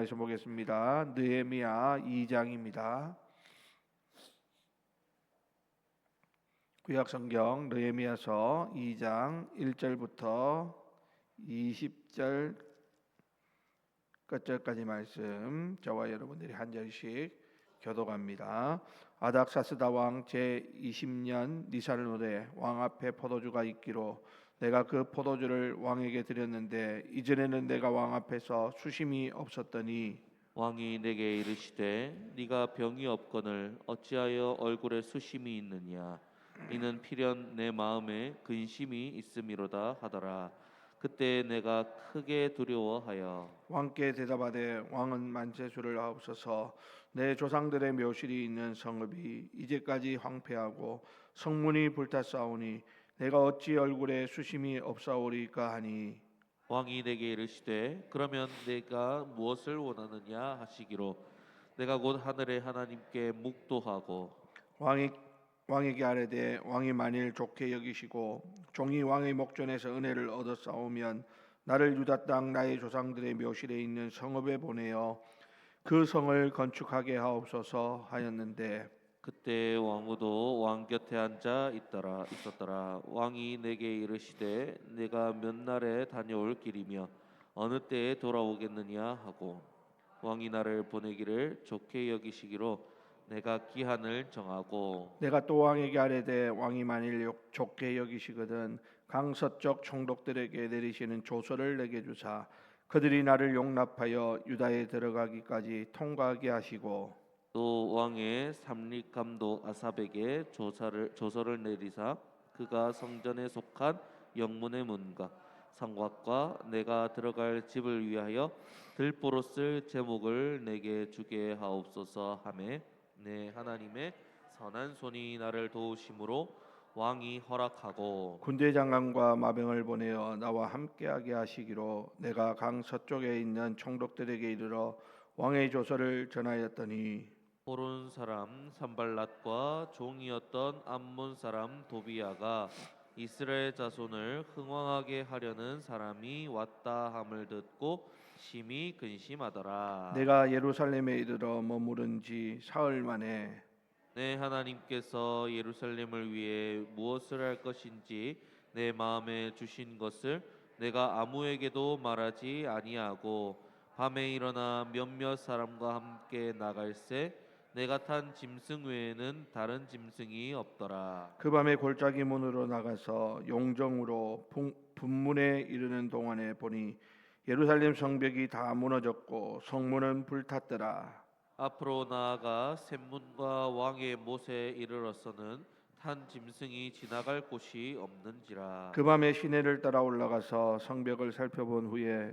말씀 보겠습니다. 느헤미야 2장입니다. 구약성경 느헤미야서 2장 1절부터 20절 끝절까지 말씀 저와 여러분들이 한 절씩 교독합니다. 아닥사스다 왕 제20년 니산월에 왕 앞에 포도주가 있기로 내가 그 포도주를 왕에게 드렸는데 이전에는 내가 왕 앞에서 수심이 없었더니 왕이 내게 이르시되 네가 병이 없거늘 어찌하여 얼굴에 수심이 있느냐 이는 필연 내 마음에 근심이 있음이로다 하더라. 그때 내가 크게 두려워하여 왕께 대답하되 왕은 만세수를 하옵소서. 내 조상들의 묘실이 있는 성읍이 이제까지 황폐하고 성문이 불탔사오니 내가 어찌 얼굴에 수심이 없사오리까 하니 왕이 내게 이르시되 그러면 내가 무엇을 원하느냐 하시기로 내가 곧 하늘의 하나님께 묵도하고 왕에게 아뢰되 왕이 만일 좋게 여기시고 종이 왕의 목전에서 은혜를 얻었사오면 나를 유다 땅 나의 조상들의 묘실에 있는 성읍에 보내어 그 성을 건축하게 하옵소서 하였는데 그때 왕후도 왕 곁에 앉아 있었더라. 왕이 내게 이르시되 내가 몇 날에 다녀올 길이며 어느 때에 돌아오겠느냐 하고 왕이 나를 보내기를 좋게 여기시기로 내가 기한을 정하고 내가 또 왕에게 아뢰되 왕이 만일 좋게 여기시거든 강서쪽 총독들에게 내리시는 조서를 내게 주사 그들이 나를 용납하여 유다에 들어가기까지 통과하게 하시고 또 왕의 삼립감독 아삽에게 조서를 내리사 그가 성전에 속한 영문의 문과 성곽과 내가 들어갈 집을 위하여 들보로 쓸 제목을 내게 주게 하옵소서 하매 내 하나님의 선한 손이 나를 도우심으로 왕이 허락하고 군대 장관과 마병을 보내어 나와 함께하게 하시기로 내가 강 서쪽에 있는 총독들에게 이르러 왕의 조서를 전하였더니 호론 사람 산발랏과 종이었던 암몬 사람 도비야가 이스라엘 자손을 흥왕하게 하려는 사람이 왔다 함을 듣고 심히 근심하더라. 내가 예루살렘에 이르러 머무른 지 사흘 만에 내 하나님께서 예루살렘을 위해 무엇을 할 것인지 내 마음에 주신 것을 내가 아무에게도 말하지 아니하고 밤에 일어나 몇몇 사람과 함께 나갈새 내가 탄 짐승 외에는 다른 짐승이 없더라. 그 밤에 골짜기 문으로 나가서 용정으로 분문에 이르는 동안에 보니 예루살렘 성벽이 다 무너졌고 성문은 불탔더라. 앞으로 나아가 샘문과 왕의 못에 이르러서는 탄 짐승이 지나갈 곳이 없는지라. 그 밤에 시내를 따라 올라가서 성벽을 살펴본 후에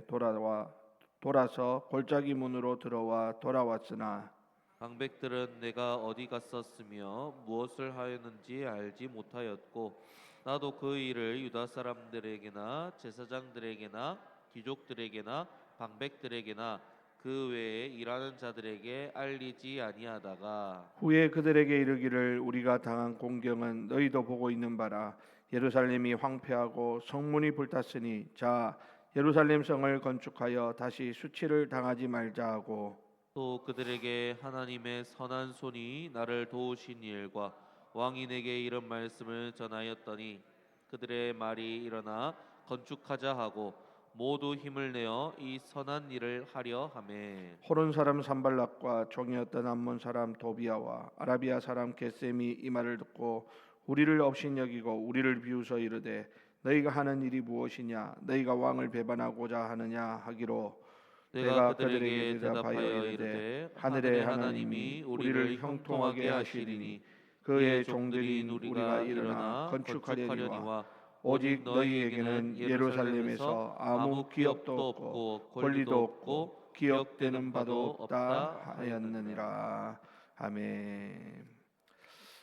돌아서 골짜기 문으로 들어와 돌아왔으나 방백들은 내가 어디 갔었으며 무엇을 하였는지 알지 못하였고 나도 그 일을 유다 사람들에게나 제사장들에게나 귀족들에게나 방백들에게나 그 외에 일하는 자들에게 알리지 아니하다가 후에 그들에게 이르기를 우리가 당한 공경은 너희도 보고 있는 바라. 예루살렘이 황폐하고 성문이 불탔으니 자 예루살렘 성을 건축하여 다시 수치를 당하지 말자 하고 또 그들에게 하나님의 선한 손이 나를 도우신 일과 왕이 내게 이런 말씀을 전하였더니 그들의 말이 일어나 건축하자 하고 모두 힘을 내어 이 선한 일을 하려 하매 호론 사람 산발락과 종이었던 암몬 사람 도비야와 아라비아 사람 게셈이 이 말을 듣고 우리를 업신여기고 우리를 비웃어 이르되 너희가 하는 일이 무엇이냐 너희가 왕을 배반하고자 하느냐 하기로 내가 내가 그들에게 그들에게 대답하여 대답하여 이르되 이르되 하늘의 하늘의 하나님이 하나님이 우리를 우리를 형통하게 형통하게 하시리니 하시리니 그의 그의 종들인 종들인 우리가 우리가 일어나 일어나 건축하려니와 건축하려니와 오직 오직 너희에게는 너희에게는 예루살렘에서 예루살렘에서 아무 아무 기업도 기업도 없고 없고 권리도 권리도 없고 없고 기억되는 바도 없다 없다 하였느니라. 하였느니라. 아멘.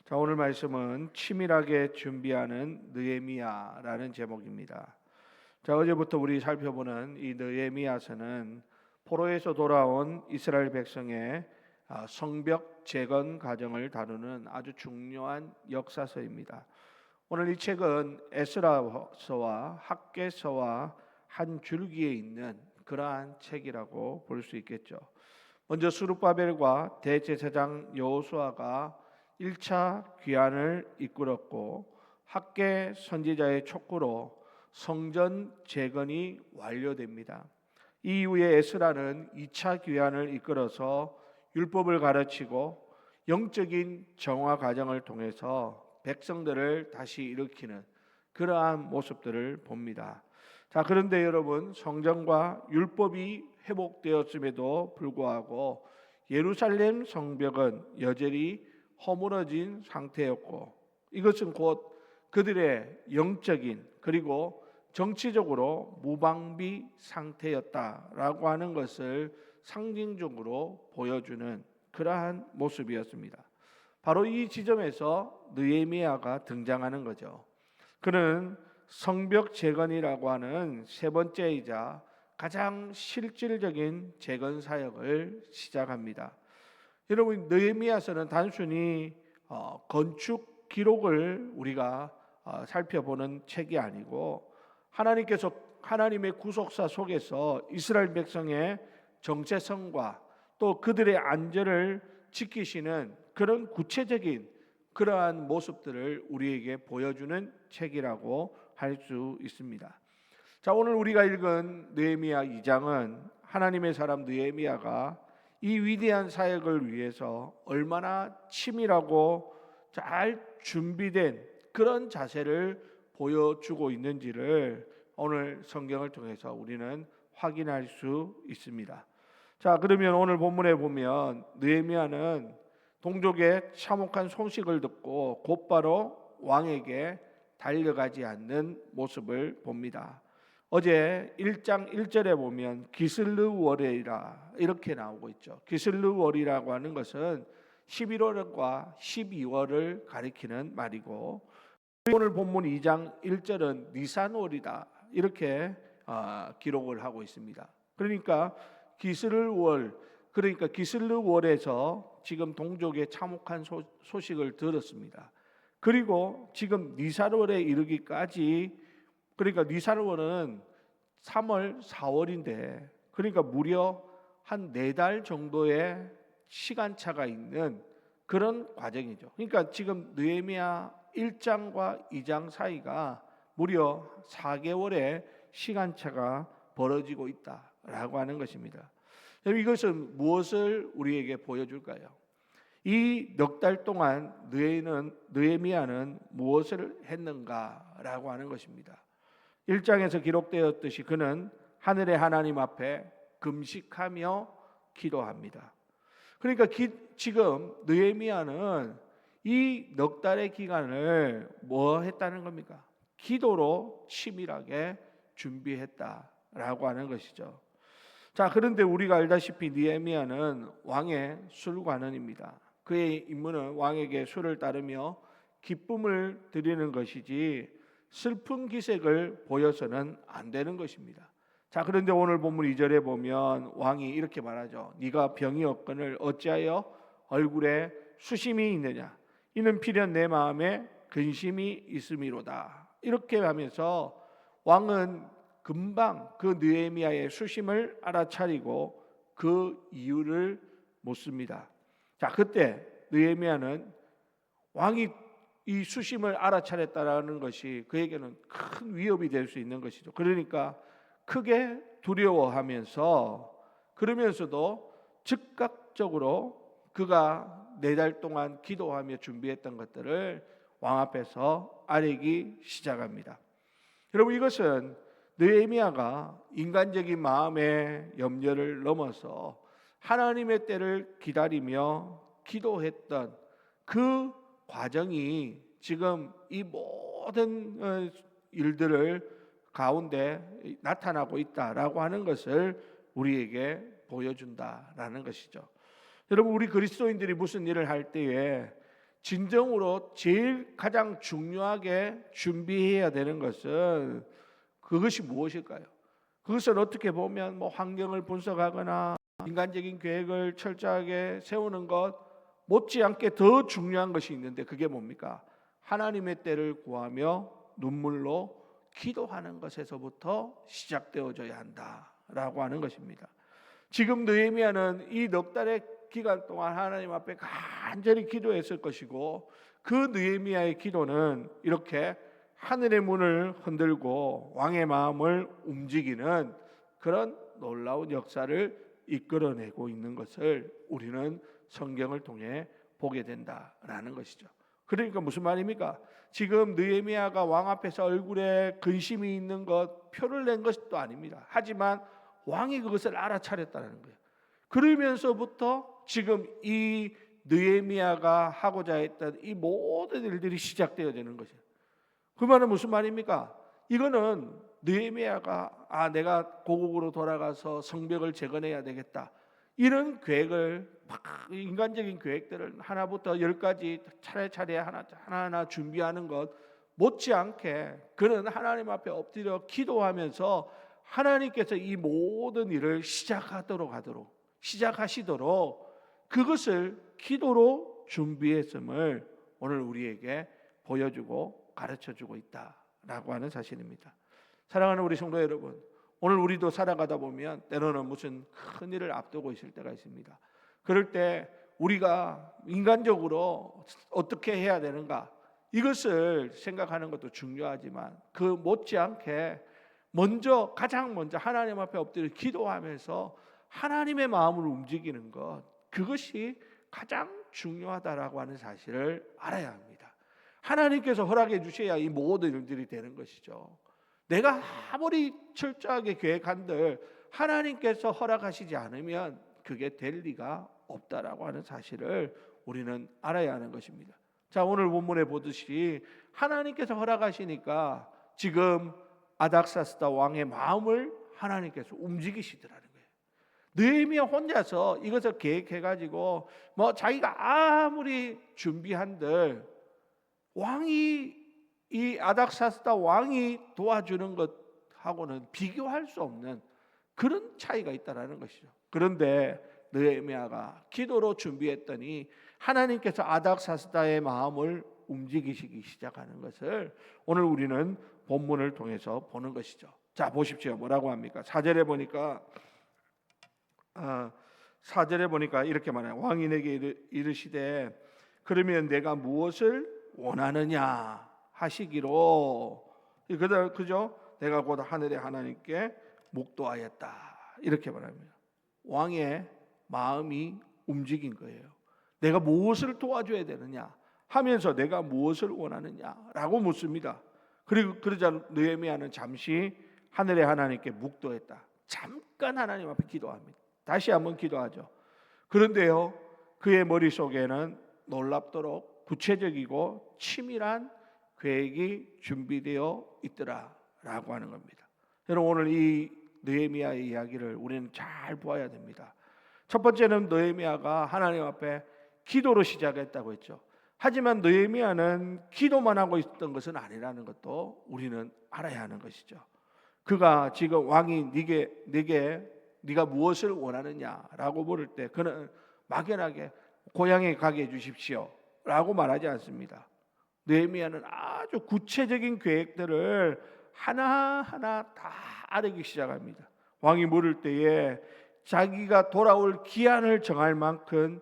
자, 오늘 말씀은 치밀하게 준비하는 느헤미야라는 제목입니다. 자, 어제부터 우리 살펴보는 이 느헤미야서는 포로에서 돌아온 이스라엘 백성의 성벽 재건 과정을 다루는 아주 중요한 역사서입니다. 오늘 이 책은 에스라서와 학개서와 한 줄기에 있는 그러한 책이라고 볼 수 있겠죠. 먼저 스룹바벨과 대제사장 여호수아가 1차 귀환을 이끌었고 학계 선지자의 촉구로 성전 재건이 완료됩니다. 이후에 에스라는 2차 귀환을 이끌어서 율법을 가르치고 영적인 정화 과정을 통해서 백성들을 다시 일으키는 그러한 모습들을 봅니다. 자, 그런데 여러분, 성전과 율법이 회복되었음에도 불구하고 예루살렘 성벽은 여전히 허물어진 상태였고, 이것은 곧 그들의 영적인 그리고 정치적으로 무방비 상태였다라고 하는 것을 상징적으로 보여주는 그러한 모습이었습니다. 바로 이 지점에서 느헤미야가 등장하는 거죠. 그는 성벽 재건이라고 하는 세 번째이자 가장 실질적인 재건 사역을 시작합니다. 여러분, 느헤미야서는 단순히 건축 기록을 우리가 살펴보는 책이 아니고 하나님께서 하나님의 구속사 속에서 이스라엘 백성의 정체성과 또 그들의 안전을 지키시는 그런 구체적인 그러한 모습들을 우리에게 보여주는 책이라고 할 수 있습니다. 자, 오늘 우리가 읽은 느헤미야 2장은 하나님의 사람 느헤미야가 이 위대한 사역을 위해서 얼마나 치밀하고 잘 준비된 그런 자세를 보여주고 있는지를 오늘 성경을 통해서 우리는 확인할 수 있습니다. 자, 그러면 오늘 본문에 보면 느헤미야는 동족의 참혹한 소식을 듣고 곧바로 왕에게 달려가지 않는 모습을 봅니다. 어제 1장 1절에 보면 기슬르월이라 이렇게 나오고 있죠. 기슬르월이라고 하는 것은 11월과 12월을 가리키는 말이고, 오늘 본문 2장 1절은 니산월이다 이렇게 기록을 하고 있습니다. 그러니까 기슬르월, 그러니까 기슬르월에서 지금 동족의 참혹한 소식을 들었습니다. 그리고 지금 니산월에 이르기까지, 그러니까 니산월은 3월, 4월인데 그러니까 무려 한 4달 정도의 시간차가 있는 그런 과정이죠. 그러니까 지금 느헤미야 1장과 2장 사이가 무려 4개월의 시간차가 벌어지고 있다라고 하는 것입니다. 이것은 무엇을 우리에게 보여줄까요? 이 넉 달 동안 느헤미야는 무엇을 했는가라고 하는 것입니다. 1장에서 기록되었듯이 그는 하늘의 하나님 앞에 금식하며 기도합니다. 그러니까 지금 느헤미야는 이 넉 달의 기간을 뭐 했다는 겁니까? 기도로 치밀하게 준비했다라고 하는 것이죠. 자, 그런데 우리가 알다시피 느헤미야는 왕의 술관원입니다. 그의 임무는 왕에게 술을 따르며 기쁨을 드리는 것이지 슬픈 기색을 보여서는 안 되는 것입니다. 자, 그런데 오늘 본문 2절에 보면 왕이 이렇게 말하죠. 네가 병이 없거늘 어찌하여 얼굴에 수심이 있느냐? 이는 필연 내 마음에 근심이 있음이로다. 이렇게 하면서 왕은 금방 그 느헤미야의 수심을 알아차리고 그 이유를 묻습니다. 자, 그때 느헤미야는 왕이 이 수심을 알아차렸다라는 것이 그에게는 큰 위협이 될 수 있는 것이죠. 그러니까 크게 두려워하면서, 그러면서도 즉각적으로 그가 4달 동안 기도하며 준비했던 것들을 왕 앞에서 아뢰기 시작합니다. 여러분, 이것은 느헤미야가 인간적인 마음의 염려를 넘어서 하나님의 때를 기다리며 기도했던 그 과정이 지금 이 모든 일들을 가운데 나타나고 있다라고 하는 것을 우리에게 보여준다라는 것이죠. 여러분, 우리 그리스도인들이 무슨 일을 할 때에 진정으로 제일 가장 중요하게 준비해야 되는 것은 그것이 무엇일까요? 그것은 어떻게 보면 환경을 분석하거나 인간적인 계획을 철저하게 세우는 것 못지않게 더 중요한 것이 있는데, 그게 뭡니까? 하나님의 때를 구하며 눈물로 기도하는 것에서부터 시작되어져야 한다 라고 하는 것입니다. 지금 느헤미야는 이 넉 달의 기간 동안 하나님 앞에 간절히 기도했을 것이고, 그 느헤미야의 기도는 이렇게 하늘의 문을 흔들고 왕의 마음을 움직이는 그런 놀라운 역사를 이끌어내고 있는 것을 우리는 성경을 통해 보게 된다라는 것이죠. 그러니까 무슨 말입니까? 지금 느헤미야가 왕 앞에서 얼굴에 근심이 있는 것, 표를 낸 것도 아닙니다. 하지만 왕이 그것을 알아차렸다는 거예요. 그러면서부터 지금 이 느헤미야가 하고자 했던 이 모든 일들이 시작되어지는 것이에요. 그 말은 무슨 말입니까? 이거는 느헤미야가 내가 고국으로 돌아가서 성벽을 재건해야 되겠다, 이런 계획을 인간적인 계획들을 하나부터 열까지 차례차례 하나하나 준비하는 것 못지않게 그는 하나님 앞에 엎드려 기도하면서 하나님께서 이 모든 일을 시작하시도록 그것을 기도로 준비했음을 오늘 우리에게 보여주고 가르쳐주고 있다라고 하는 사실입니다. 사랑하는 우리 성도 여러분, 오늘 우리도 살아가다 보면 때로는 무슨 큰 일을 앞두고 있을 때가 있습니다. 그럴 때 우리가 인간적으로 어떻게 해야 되는가, 이것을 생각하는 것도 중요하지만 그 못지않게 가장 먼저 하나님 앞에 엎드려 기도하면서 하나님의 마음을 움직이는 것, 그것이 가장 중요하다라고 하는 사실을 알아야 합니다. 하나님께서 허락해 주셔야 이 모든 일들이 되는 것이죠. 내가 아무리 철저하게 계획한들 하나님께서 허락하시지 않으면 그게 될 리가 없다라고 하는 사실을 우리는 알아야 하는 것입니다. 자, 오늘 본문에 보듯이 하나님께서 허락하시니까 지금 아닥사스다 왕의 마음을 하나님께서 움직이시더라는 거예요. 느헤미야 혼자서 이것을 계획해가지고 자기가 아무리 준비한들 이 아닥사스다 왕이 도와주는 것하고는 비교할 수 없는 그런 차이가 있다라는 것이죠. 그런데 느헤미야가 기도로 준비했더니 하나님께서 아닥사스다의 마음을 움직이시기 시작하는 것을 오늘 우리는 본문을 통해서 보는 것이죠. 자, 보십시오. 뭐라고 합니까? 4절에 보니까 이렇게 말해요. 왕이 내게 이르시되 그러면 내가 무엇을 원하느냐 하시기로, 그죠? 내가 곧 하늘의 하나님께 묵도하였다, 이렇게 말합니다. 왕의 마음이 움직인 거예요. 내가 무엇을 도와줘야 되느냐 하면서 내가 무엇을 원하느냐라고 묻습니다. 그리고 그러자 느헤미야는 잠시 하늘의 하나님께 묵도했다. 잠깐 하나님 앞에 기도합니다. 다시 한번 기도하죠. 그런데요, 그의 머릿속에는 놀랍도록 구체적이고 치밀한 계획이 준비되어 있더라라고 하는 겁니다. 여러분, 오늘 이 느헤미야의 이야기를 우리는 잘 보아야 됩니다. 첫 번째는 느헤미야가 하나님 앞에 기도로 시작했다고 했죠. 하지만 느헤미야는 기도만 하고 있었던 것은 아니라는 것도 우리는 알아야 하는 것이죠. 그가 지금 왕이 네가 무엇을 원하느냐라고 물을 때 그는 막연하게 고향에 가게 해주십시오 라고 말하지 않습니다. 느헤미야는 아주 구체적인 계획들을 하나하나 다 아르기 시작합니다. 왕이 물을 때에 자기가 돌아올 기한을 정할 만큼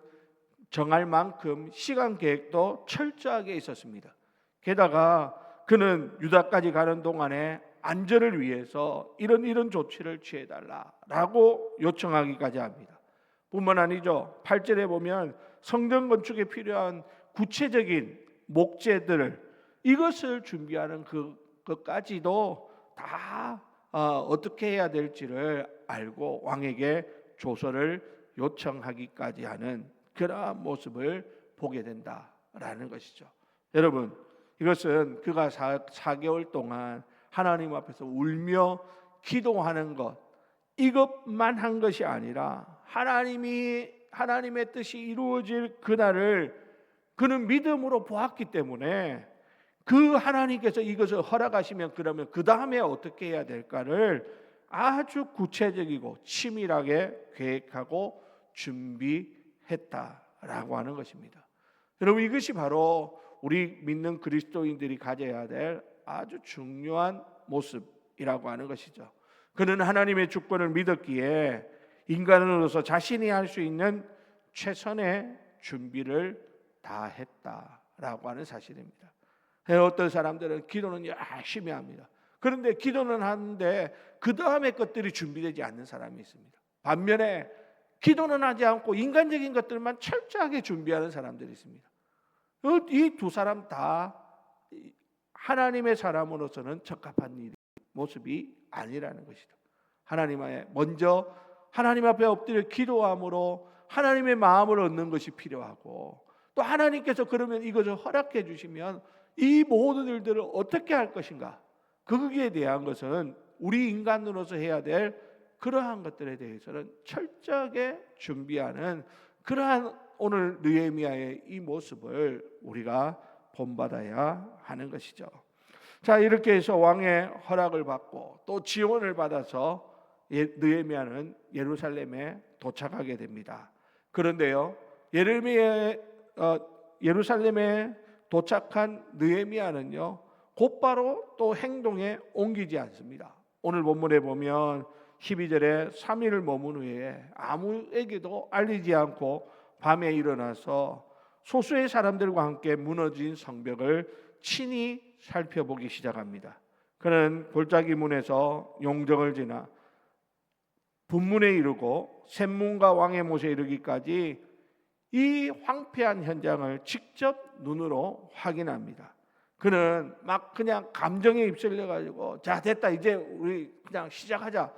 시간 계획도 철저하게 있었습니다. 게다가 그는 유다까지 가는 동안에 안전을 위해서 이런 조치를 취해달라라고 요청하기까지 합니다. 뿐만 아니죠. 8절에 보면 성전 건축에 필요한 구체적인 목재들을 이것을 준비하는 그것까지도 다 어떻게 해야 될지를 알고 왕에게 조서를 요청하기까지 하는 그러한 모습을 보게 된다라는 것이죠. 여러분, 이것은 그가 4개월 동안 하나님 앞에서 울며 기도하는 것, 이것만 한 것이 아니라 하나님의 뜻이 이루어질 그날을 그는 믿음으로 보았기 때문에 그 하나님께서 이것을 허락하시면 그러면 그 다음에 어떻게 해야 될까를 아주 구체적이고 치밀하게 계획하고 준비했다라고 하는 것입니다. 여러분, 이것이 바로 우리 믿는 그리스도인들이 가져야 될 아주 중요한 모습이라고 하는 것이죠. 그는 하나님의 주권을 믿었기에 인간으로서 자신이 할 수 있는 최선의 준비를 다 했다라고 하는 사실입니다. 어떤 사람들은 기도는 열심히 합니다. 그런데 기도는 하는데 그 다음에 것들이 준비되지 않는 사람이 있습니다. 반면에 기도는 하지 않고 인간적인 것들만 철저하게 준비하는 사람들이 있습니다. 이 두 사람 다 하나님의 사람으로서는 적합한 모습이 아니라는 것이죠. 먼저 하나님 앞에 엎드려 기도함으로 하나님의 마음을 얻는 것이 필요하고, 또 하나님께서 그러면 이것을 허락해 주시면 이 모든 일들을 어떻게 할 것인가, 거기에 대한 것은 우리 인간으로서 해야 될 그러한 것들에 대해서는 철저하게 준비하는 그러한 오늘 느헤미야의 이 모습을 우리가 본받아야 하는 것이죠. 자, 이렇게 해서 왕의 허락을 받고 또 지원을 받아서 느헤미야는 예루살렘에 도착하게 됩니다. 그런데요, 예루살렘에 도착한 느헤미야는요, 곧바로 또 행동에 옮기지 않습니다. 오늘 본문에 보면 12절에 3일을 머문 후에 아무에게도 알리지 않고 밤에 일어나서 소수의 사람들과 함께 무너진 성벽을 친히 살펴보기 시작합니다. 그는 골짜기 문에서 용정을 지나 분문에 이르고 샘문과 왕의 못에 이르기까지 이 황폐한 현장을 직접 눈으로 확인합니다. 그는 막 그냥 감정에 휩쓸려 가지고 자 됐다 이제 우리 그냥 시작하자,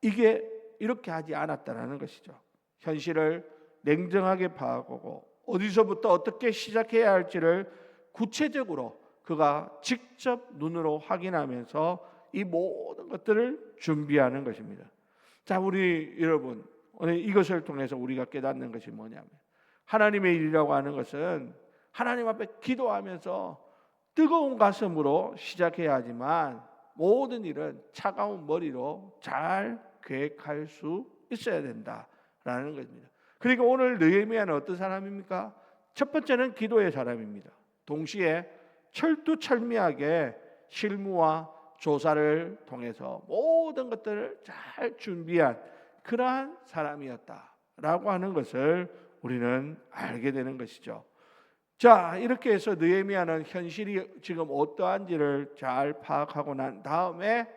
이게 이렇게 하지 않았다라는 것이죠. 현실을 냉정하게 파악하고 어디서부터 어떻게 시작해야 할지를 구체적으로 그가 직접 눈으로 확인하면서 이 모든 것들을 준비하는 것입니다. 자, 우리 여러분, 오늘 이것을 통해서 우리가 깨닫는 것이 뭐냐면, 하나님의 일이라고 하는 것은 하나님 앞에 기도하면서 뜨거운 가슴으로 시작해야 하지만 모든 일은 차가운 머리로 잘 계획할 수 있어야 된다라는 것입니다. 그러니까 오늘 느헤미야는 어떤 사람입니까? 첫 번째는 기도의 사람입니다. 동시에 철두철미하게 실무와 조사를 통해서 모든 것들을 잘 준비한 그러한 사람이었다라고 하는 것을 우리는 알게 되는 것이죠. 자, 이렇게 해서 느헤미야는 현실이 지금 어떠한지를 잘 파악하고 난 다음에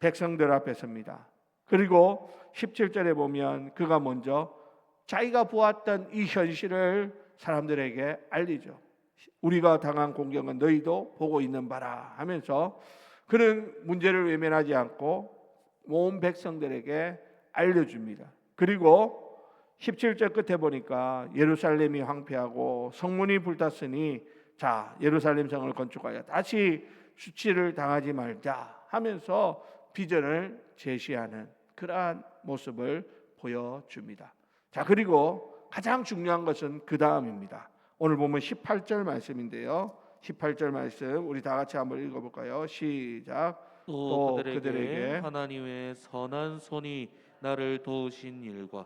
백성들 앞에 섭니다. 그리고 17절에 보면 그가 먼저 자기가 보았던 이 현실을 사람들에게 알리죠. 우리가 당한 공경은 너희도 보고 있는 바라 하면서 그는 문제를 외면하지 않고 온 백성들에게 알려줍니다. 그리고 17절 끝에 보니까 예루살렘이 황폐하고 성문이 불탔으니 자, 예루살렘 성을 건축하여 다시 수치를 당하지 말자 하면서 비전을 제시하는 그러한 모습을 보여줍니다. 자, 그리고 가장 중요한 것은 그 다음입니다. 오늘 보면 18절 말씀인데요. 18절 말씀 우리 다 같이 한번 읽어볼까요? 시작. 또 그들에게 하나님의 선한 손이 나를 도우신 일과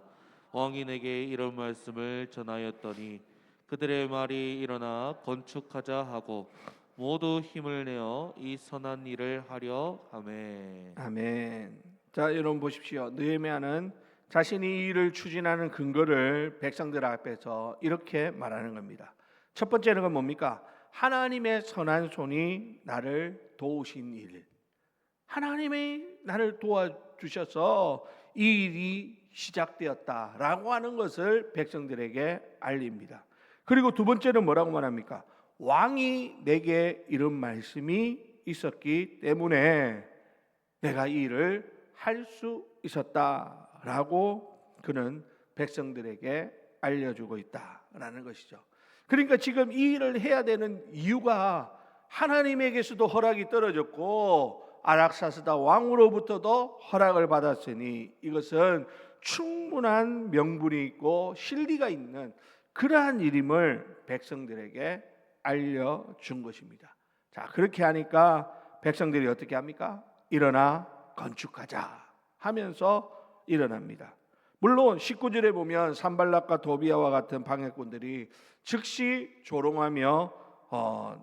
왕이 내게 이런 말씀을 전하였더니 그들의 말이 일어나 건축하자 하고 모두 힘을 내어 이 선한 일을 하려 하매. 아멘. 자, 여러분 보십시오. 느헤미야는 자신이 이 일을 추진하는 근거를 백성들 앞에서 이렇게 말하는 겁니다. 첫 번째는 뭡니까? 하나님의 선한 손이 나를 도우신 일. 하나님이 나를 도와주셔서 이 일이 시작되었다라고 하는 것을 백성들에게 알립니다. 그리고 두 번째는 뭐라고 말합니까? 왕이 내게 이런 말씀이 있었기 때문에 내가 이 일을 할 수 있었다라고 그는 백성들에게 알려주고 있다라는 것이죠. 그러니까 지금 이 일을 해야 되는 이유가 하나님에게서도 허락이 떨어졌고 아락사스다 왕으로부터도 허락을 받았으니 이것은 충분한 명분이 있고 실리가 있는 그러한 일임을 백성들에게 알려준 것입니다. 자, 그렇게 하니까 백성들이 어떻게 합니까? 일어나 건축하자 하면서 일어납니다. 물론 19절에 보면 산발락과 도비아와 같은 방해꾼들이 즉시 조롱하며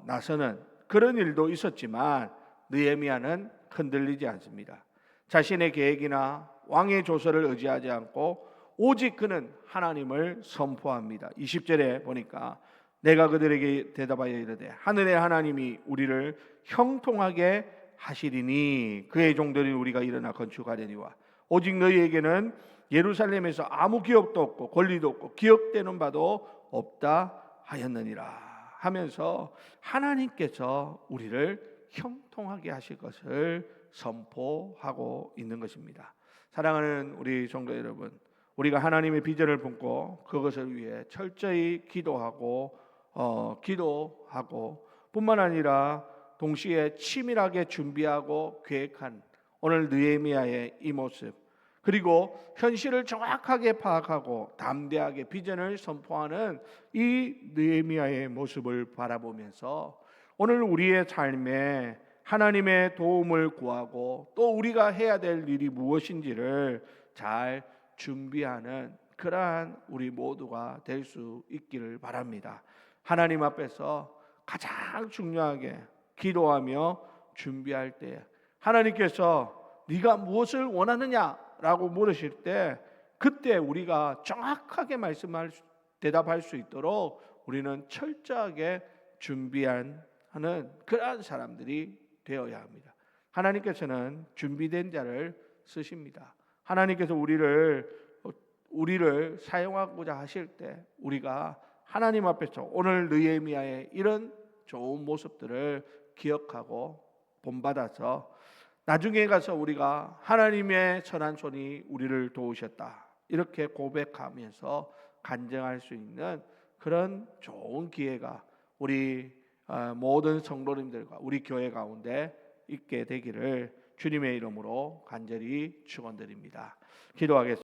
나서는 그런 일도 있었지만 느헤미야는 흔들리지 않습니다. 자신의 계획이나 왕의 조서를 의지하지 않고 오직 그는 하나님을 선포합니다. 20절에 보니까 내가 그들에게 대답하여 이르되 하늘의 하나님이 우리를 형통하게 하시리니 그의 종들인 우리가 일어나 건축하려니와 오직 너희에게는 예루살렘에서 아무 기업도 없고 권리도 없고 기억되는 바도 없다 하였느니라 하면서 하나님께서 우리를 형통하게 하실 것을 선포하고 있는 것입니다. 사랑하는 우리 성도 여러분, 우리가 하나님의 비전을 품고 그것을 위해 철저히 기도하고 뿐만 아니라 동시에 치밀하게 준비하고 계획한 오늘 느헤미야의 이 모습, 그리고 현실을 정확하게 파악하고 담대하게 비전을 선포하는 이 느헤미야의 모습을 바라보면서 오늘 우리의 삶에 하나님의 도움을 구하고 또 우리가 해야 될 일이 무엇인지를 잘 준비하는 그러한 우리 모두가 될 수 있기를 바랍니다. 하나님 앞에서 가장 중요하게 기도하며 준비할 때 하나님께서 네가 무엇을 원하느냐라고 물으실 때 그때 우리가 정확하게 대답할 수 있도록 우리는 철저하게 준비하는 그러한 사람들이 되어야 합니다. 하나님께서는 준비된 자를 쓰십니다. 하나님께서 우리를 사용하고자 하실 때 우리가 하나님 앞에서 오늘 느헤미야의 이런 좋은 모습들을 기억하고 본받아서 나중에 가서 우리가 하나님의 선한 손이 우리를 도우셨다 이렇게 고백하면서 간증할 수 있는 그런 좋은 기회가 우리 모든 성도님들과 우리 교회 가운데 있게 되기를 주님의 이름으로 간절히 축원드립니다. 기도하겠습니다.